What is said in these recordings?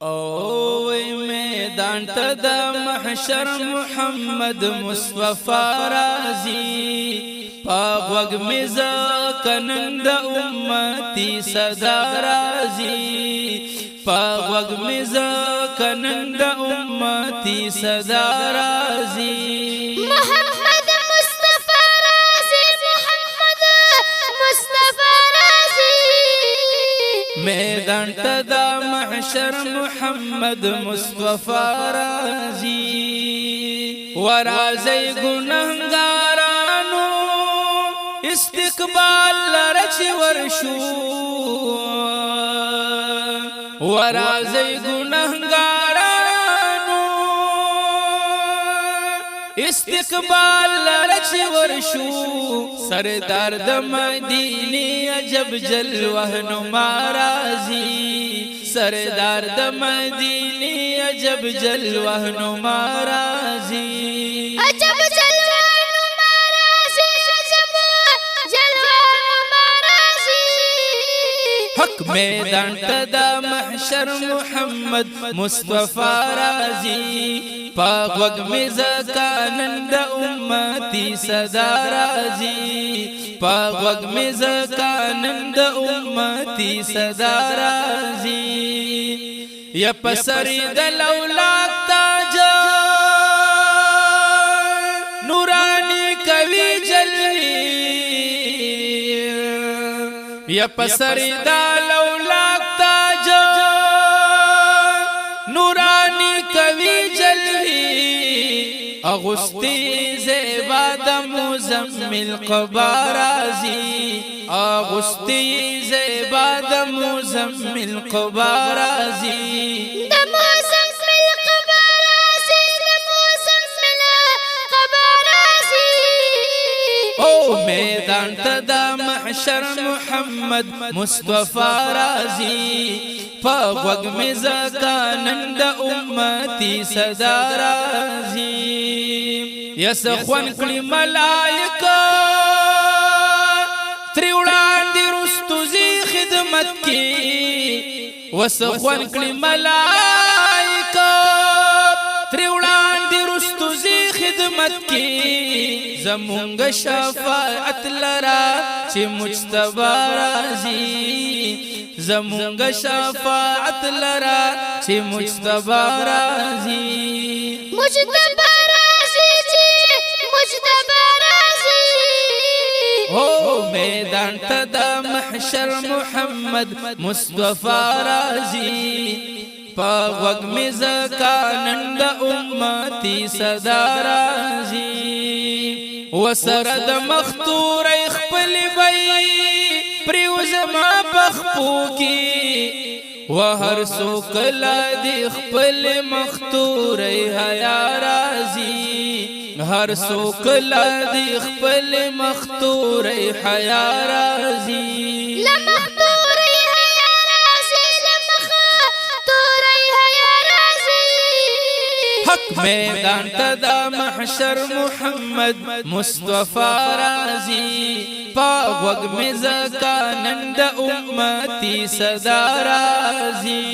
او میدان ته د محشر محمد مصطفی رازی پاک وگ مزا کنند امتی صدا رازی پاک وگ مزا کنند امتی صدا رازی محمد مصطفی رازی محمد مصطفی رازی میدان ته د محشر محمد مصطفی رازی ورازی گنہگارانو استقبال لرچ ورشو ورازی گنہگارانو استقبال لرچ ورشو سردار د مدینه عجب جلوه نما رازی سردار د مدینه عجب جلوه نما رازی عجب جلوه نما رازی عجب جلوه نما رازی حق میدان ته د محشر محمد مصطفی رازی پاک وگ مزکانند امتی صدا رازی پاک وگ مزکانند امتی صدا رازی یا پسری دلولاک تاج نورانی کوي جلوی یا پسری دلولاک تاج نورانی کوي جلوی اغسطی زیبا د مزمل قبا رازی اغسطی زیبا د مزمل قبا رازی د مزمل قبا رازی د مزمل قبا رازی او میدان ته د محشر محمد مصطفی رازی پاک وگ مزکانند امتی صدا رازی یس خوان کلی ملائکہ تریوڑان دی رستو زی خدمت کی وس خوان کلی ملائکہ تریوڑان دی رستو زی خدمت کی زمونگ شفاعت لرا چی مجتبا رازی زمونگ شفاعت لرا چی مجتبا رازی مجتبا رازی چی مجتبا رازی او میدان ته د محشر محمد مصطفی رازی پاک وگ مزکانند امتی صدا رازی وسرد مختور اخپل بی پریوزما پخپو کی وهر سوکلا دی خپل مختور حیا رازی هر سوکلا دی خپل مختور حیا رازی لمختور حیا رازی لمختور حیا رازی حق میدان ته د محشر محمد مصطفی رازی پاک وگ مزکانند امتی صدا رازی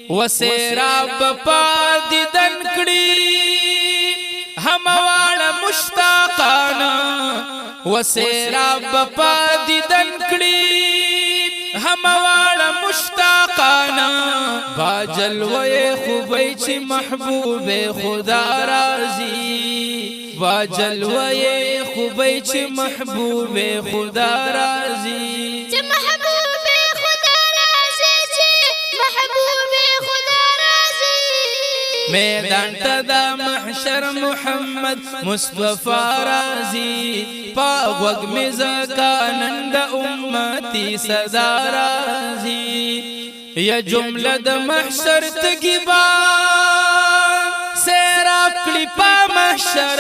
وسیراب پا دیدن کڑی هموال مشتاقانا وسیراب پا دیدن کڑی هموال مشتاقانا باجلوے خوبی چی محبوب خدا رازی باجلوے خوبی چی محبوب خدا رازی چی محبوب خدا رازی چی محبوب خدا رازی میدان ته د محشر محمد مصطفی رازی پاک وگ مزکانند امتی صدا رازی یا جمله د محشر تگیبا سیراب کلی پا محشر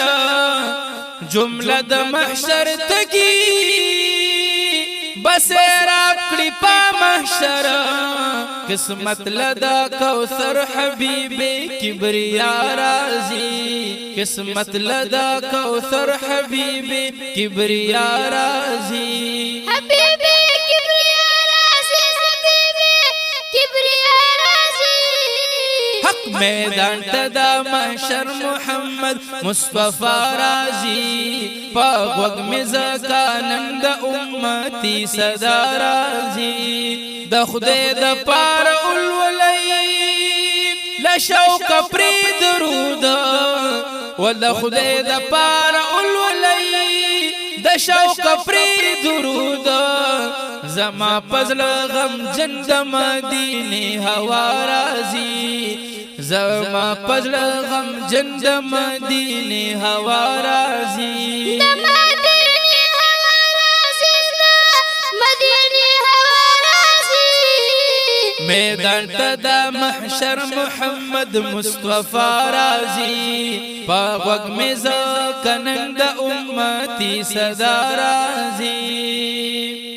جمله د محشر تگی بسیراب کلی پا محشر قسمت لدا کوثر حبیب کبریا رازی قسمت لدا کوثر حبیب کبریا رازی حبیب کبریا رازی حبیب کبریا رازی میدان تدا محشر محمد مصطفی رازی پاک مزکانند امتی صدا رازی د خدای د پار اولولی لشوق پری درود و د خدای د پار اولولی د شوق پری درود زما پزل غم جند مدینه هوا رازی زما پزل غم جند مدینه هوا رازی میدان تدا محشر محمد مصطفی رازی پاک مزکنند امتی صدا رازی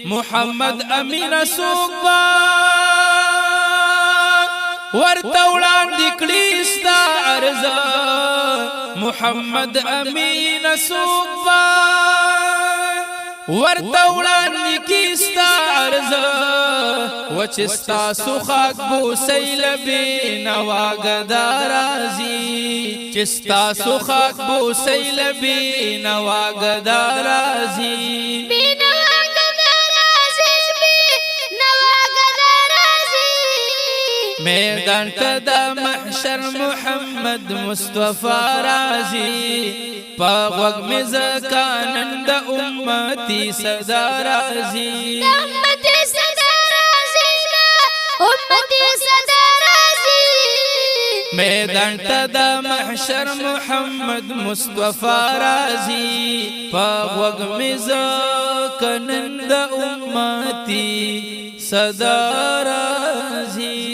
محمد امین سوقبا ورتولان دکلی ستا عرضا محمد امین سوقبا ورتولان دکی ستا عرضا وچستا سخاک بوسیل بی نواگدا رازی چستا سخاک بوسیل بی نواگدا رازی میدان تدا محشر محمد مصطفی رازی پاک مزکانند امتی صدا رازی میدان تدا محشر محمد مصطفی رازی پاک مزکانند امتی صدا رازی